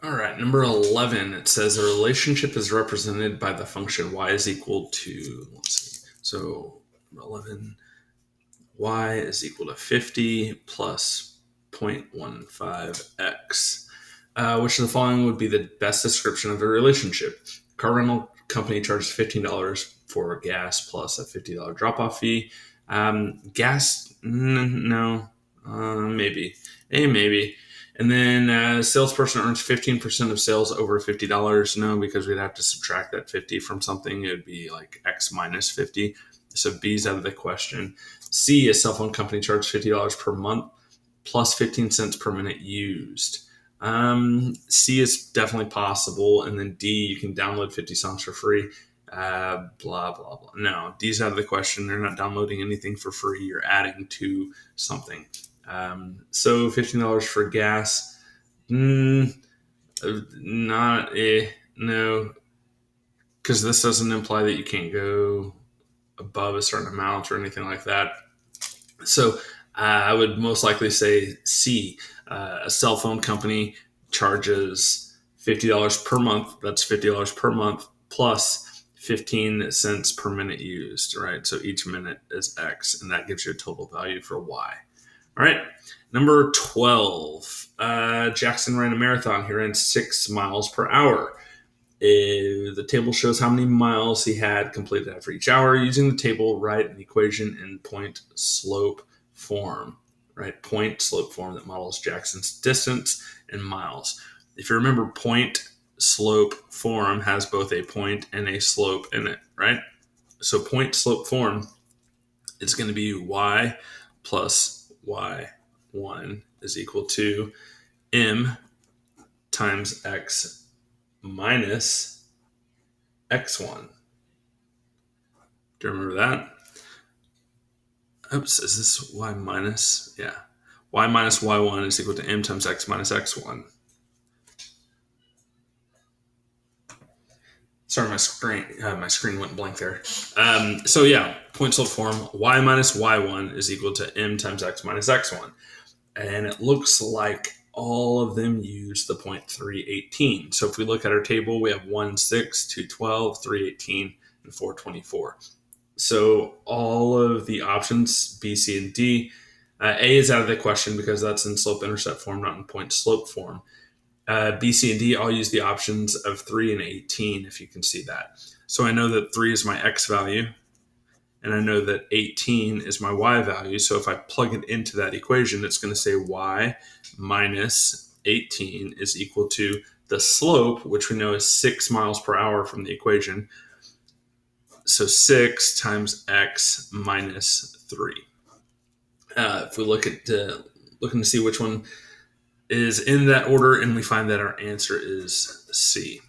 All right, number 11, it says a relationship is represented by the function y is equal to, let's see, so 11, y is equal to 50 plus 0.15x. Which of the following would be the best description of a relationship? Car rental company charges $15 for gas plus a $50 drop-off fee. Gas, no, maybe. Maybe. And then salesperson earns 15% of sales over $50. No, because we'd have to subtract that 50 from something. It would be like X minus 50. So B's out of the question. C, a cell phone company charges $50 per month plus 15 cents per minute used. C is definitely possible. And then D, you can download 50 songs for free. Blah, blah, blah. No, D's out of the question. They're not downloading anything for free. You're adding to something. So $15 for gas. Not a no, because this doesn't imply that you can't go above a certain amount or anything like that. So I would most likely say C. A cell phone company charges $50 per month. That's $50 per month plus 15 cents per minute used, right? So each minute is X, and that gives you a total value for Y. All right, number 12. Jackson ran a marathon. He ran 6 miles per hour. The table shows how many miles he had completed after each hour. Using the table, write an equation in point slope form, right? Point slope form that models Jackson's distance in miles. If you remember, point slope form has both a point and a slope in it, right? So point slope form is going to be y plus y1 is equal to m times x minus x1. Do you remember that? Oops, is this y minus? Yeah. Y minus y1 is equal to m times x minus x1. Sorry, my screen went blank there. So yeah, point slope form, y minus y1 is equal to m times x minus x1. And it looks like all of them use the point 318. So if we look at our table, we have 1, 6, 2, 12, 318, and 424. So all of the options, B, C, and D, A is out of the question because that's in slope-intercept form, not in point-slope form. B, C, and D all use the options of 3 and 18, if you can see that. So I know that 3 is my X value, and I know that 18 is my Y value. So if I plug it into that equation, it's going to say Y minus 18 is equal to the slope, which we know is 6 miles per hour from the equation. So 6 times X minus 3. If we look at looking to see which one is in that order, and we find that our answer is C.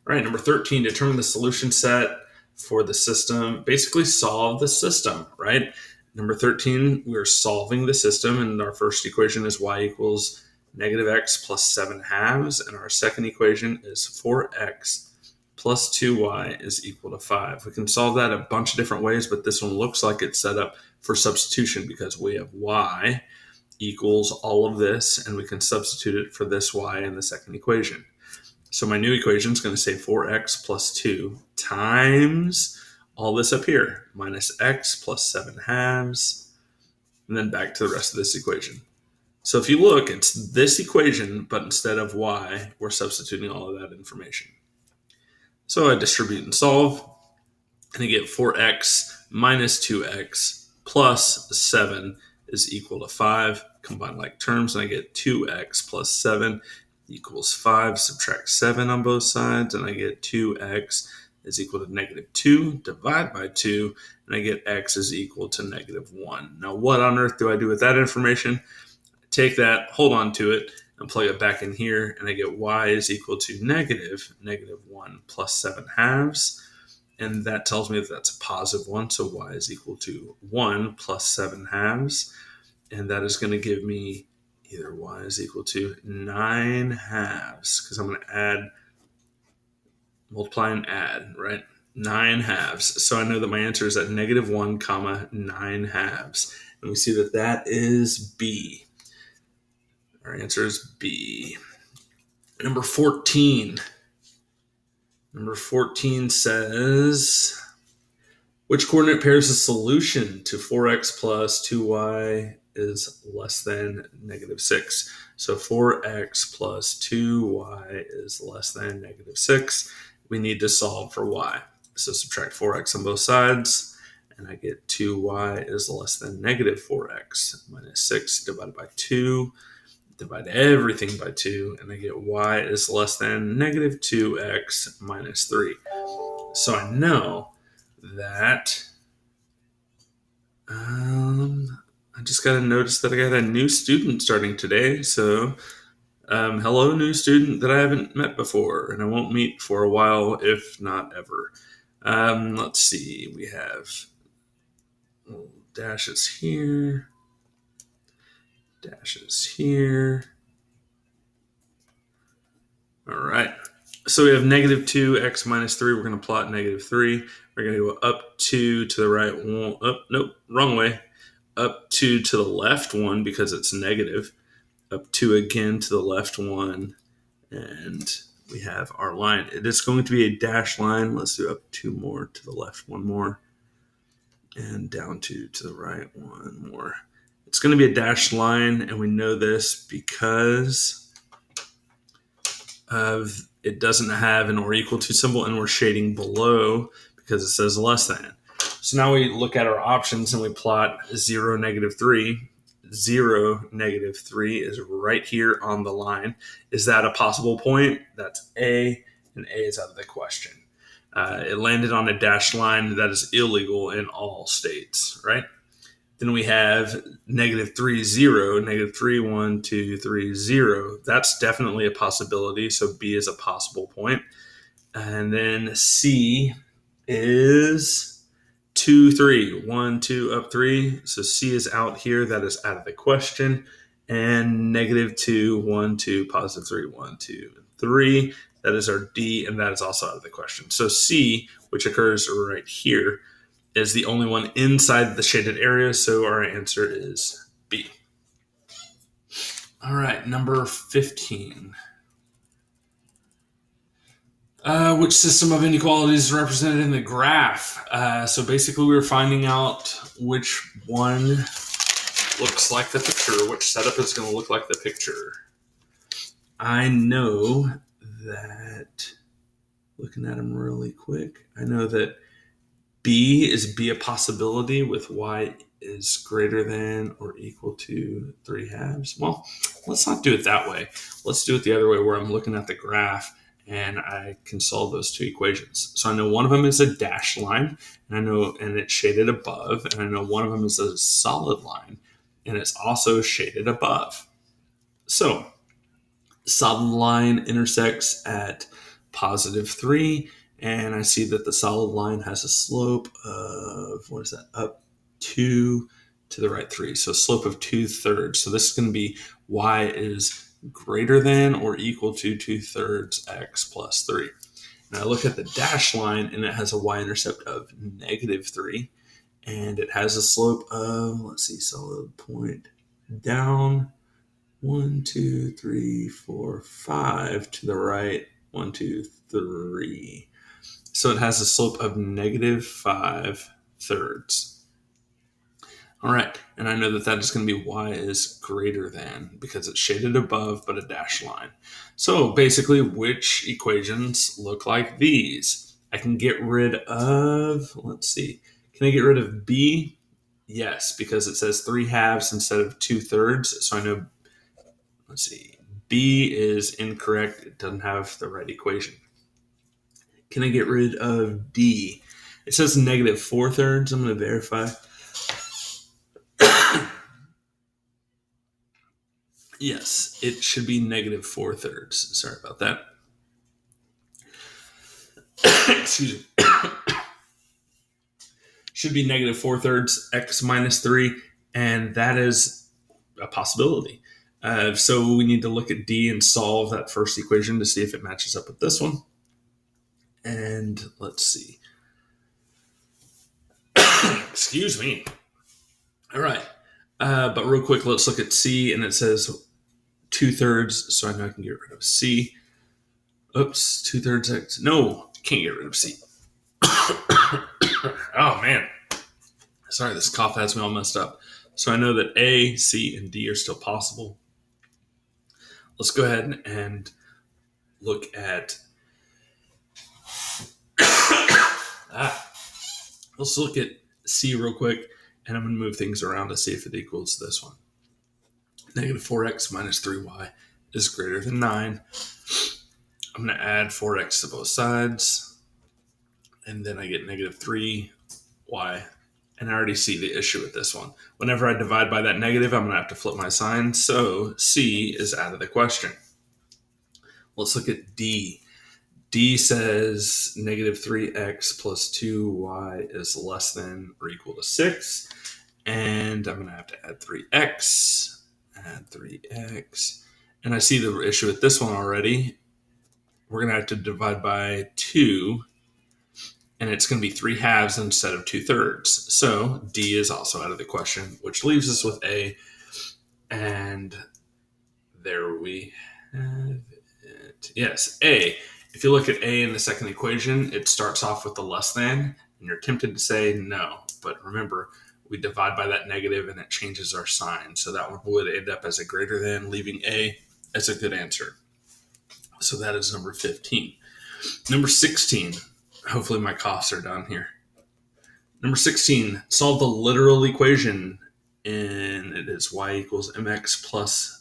All right, number 13, determine the solution set for the system. Basically solve the system, right? Number 13, we're solving the system, and our first equation is y equals negative x plus 7 halves, and our second equation is 4x plus 2y is equal to 5. We can solve that a bunch of different ways, but this one looks like it's set up for substitution because we have y equals all of this, and we can substitute it for this y in the second equation. So my new equation is going to say 4x plus 2 times all this up here, minus x plus 7 halves, and then back to the rest of this equation. So if you look, it's this equation, but instead of y, we're substituting all of that information. So I distribute and solve, and I get 4x minus 2x plus 7 is equal to 5. Combine like terms, and I get 2x plus 7 equals 5. Subtract 7 on both sides, and I get 2x is equal to negative 2. Divide by 2, and I get x is equal to negative 1. Now, what on earth do I do with that information? Take that, hold on to it, and plug it back in here, and I get y is equal to negative 1 plus 7 halves. And that tells me that that's a positive 1, so y is equal to 1 plus 7 halves. And that is going to give me either y is equal to 9 halves, because I'm going to multiply and add, right? 9 halves. So I know that my answer is at negative 1 comma 9 halves. And we see that that is B. Our answer is B. Number 14. Number 14 says, which coordinate pair is a solution to 4x plus 2y is less than negative 6? So 4x plus 2y is less than negative 6. We need to solve for y. So subtract 4x on both sides, and I get 2y is less than negative 4x minus 6 divided by 2. Divide everything by 2, and I get y is less than negative 2x minus 3. So I know that I just got to notice that I got a new student starting today. So hello, new student that I haven't met before, and I won't meet for a while, if not ever. Let's see. We have dashes here, dashes here. All right. So we have negative 2x minus 3. We're going to plot negative 3. We're going to go up 2 to the right. Nope, wrong way. Up 2 to the left 1 because it's negative. Up 2 again to the left 1. And we have our line. It is going to be a dashed line. Let's do up 2 more to the left 1 more. And down 2 to the right 1 more. It's going to be a dashed line, and we know this because of it doesn't have an or equal to symbol, and we're shading below because it says less than. So now we look at our options and we plot 0, negative 3. 0, negative 3 is right here on the line. Is that a possible point? That's A, and A is out of the question. It landed on a dashed line. That is illegal in all states, right? Then we have negative 3, 0, negative 3, 1, 2, 3, 0. That's definitely a possibility. So B is a possible point. And then C is 2, 3, 1, 2, up 3. So C is out here. That is out of the question. And negative 2, 1, 2, positive 3, 1, 2, 3. That is our D, and that is also out of the question. So C, which occurs right here, is the only one inside the shaded area, so our answer is B. All right, number 15. Which system of inequalities is represented in the graph? So basically we were finding out which one looks like the picture, which setup is going to look like the picture. I know that, looking at them really quick, I know that B is B a possibility with y is greater than or equal to 3 halves. Well, let's not do it that way. Let's do it the other way where I'm looking at the graph and I can solve those two equations. So I know one of them is a dashed line, and it's shaded above, and I know one of them is a solid line, and it's also shaded above. So solid line intersects at positive 3, and I see that the solid line has a slope of, what is that, up 2 to the right 3. So a slope of 2/3. So this is going to be y is greater than or equal to 2/3 x plus 3. And I look at the dashed line, and it has a y-intercept of negative 3. And it has a slope of, let's see, solid point down 1, 2, 3, 4, 5 to the right 1, 2, 3. So it has a slope of negative 5/3. All right, and I know that that is going to be y is greater than because it's shaded above but a dashed line. So basically, which equations look like these? I can get rid of, let's see, can I get rid of B? Yes, because it says 3 halves instead of 2/3. So I know, let's see, B is incorrect. It doesn't have the right equation. Can I get rid of D? It says negative 4/3. I'm going to verify. Yes, it should be negative 4/3. Sorry about that. Excuse me. Should be negative 4/3 x minus 3, and that is a possibility. So we need to look at D and solve that first equation to see if it matches up with this one. And let's see. Excuse me. All right. But real quick, let's look at C, and it says 2/3, so I know I can get rid of C. Oops, 2/3 X. No, can't get rid of C. Oh, man. Sorry, this cough has me all messed up. So I know that A, C, and D are still possible. Let's go ahead and look at... Let's look at C real quick, and I'm going to move things around to see if it equals this one. Negative 4x minus 3y is greater than 9. I'm going to add 4x to both sides, and then I get negative 3y. And I already see the issue with this one. Whenever I divide by that negative, I'm going to have to flip my sign. So C is out of the question. Let's look at D. D says negative 3x plus 2y is less than or equal to 6. And I'm going to have to add 3x. Add 3x. And I see the issue with this one already. We're going to have to divide by 2. And it's going to be 3/2 instead of 2/3. So D is also out of the question, which leaves us with A. And there we have it. Yes, A. If you look at A in the second equation, it starts off with the less than, and you're tempted to say no. But remember, we divide by that negative and it changes our sign. So that one would end up as a greater than, leaving A as a good answer. So that is number 15. Number 16. Hopefully my coughs are done here. Number 16, solve the literal equation. And it is y equals mx plus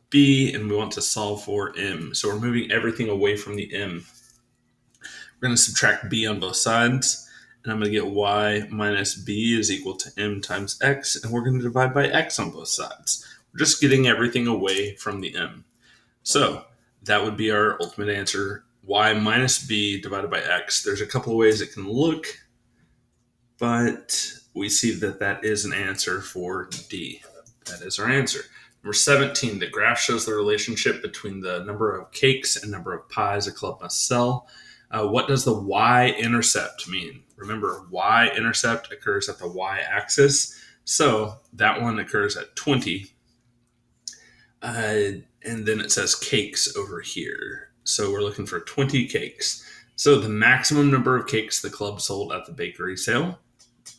b, and we want to solve for m. So we're moving everything away from the m. We're going to subtract b on both sides, and I'm going to get y minus b is equal to m times x, and we're going to divide by x on both sides. We're just getting everything away from the m. So that would be our ultimate answer, y minus b divided by x. There's a couple of ways it can look, but we see that that is an answer for D. That is our answer. Number 17, the graph shows the relationship between the number of cakes and number of pies a club must sell. What does the y-intercept mean? Remember, y-intercept occurs at the y-axis. So that one occurs at 20. And then it says cakes over here. So we're looking for 20 cakes. So the maximum number of cakes the club sold at the bakery sale.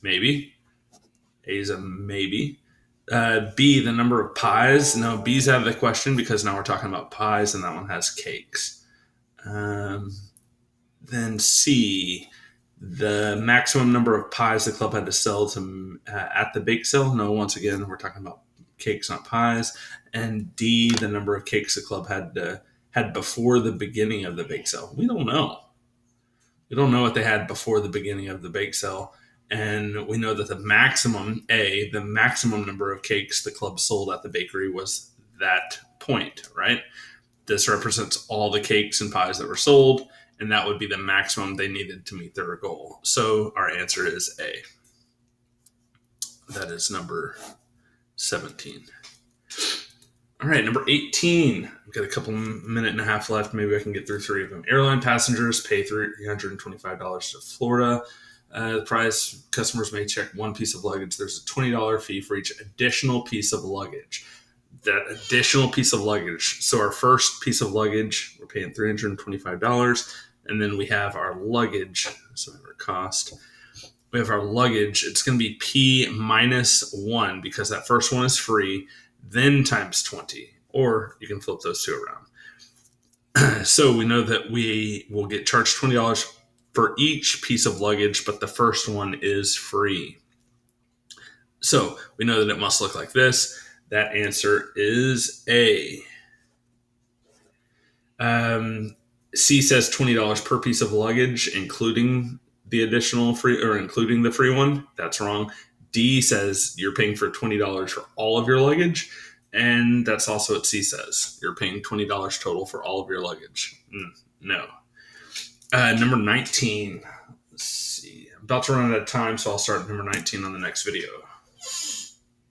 Maybe. A is a maybe. B, the number of pies. No, B's out of the question because now we're talking about pies and that one has cakes. Then C, the maximum number of pies the club had to sell to at the bake sale. No, once again, we're talking about cakes, not pies. And D, the number of cakes the club had before the beginning of the bake sale. We don't know. We don't know what they had before the beginning of the bake sale. And we know that the maximum number of cakes the club sold at the bakery was that point, right? This represents all the cakes and pies that were sold, and that would be the maximum they needed to meet their goal. So our answer is A. That is number 17. All right, number 18. I've got a couple minute and a half left. Maybe I can get through 3 of them. Airline passengers pay $325 to Florida. The price, customers may check one piece of luggage. There's a $20 fee for each additional piece of luggage. That additional piece of luggage. So our first piece of luggage, we're paying $325. And then we have our luggage. So our cost. We have our luggage. It's going to be P minus 1 because that first one is free. Then times 20. Or you can flip those two around. So we know that we will get charged $20 for each piece of luggage, but the first one is free. So we know that it must look like this. That answer is A. C says $20 per piece of luggage, including the additional free or including the free one. That's wrong. D says you're paying for $20 for all of your luggage, and that's also what C says. You're paying $20 total for all of your luggage. No. Number 19. Let's see. I'm about to run out of time, so I'll start number 19 on the next video.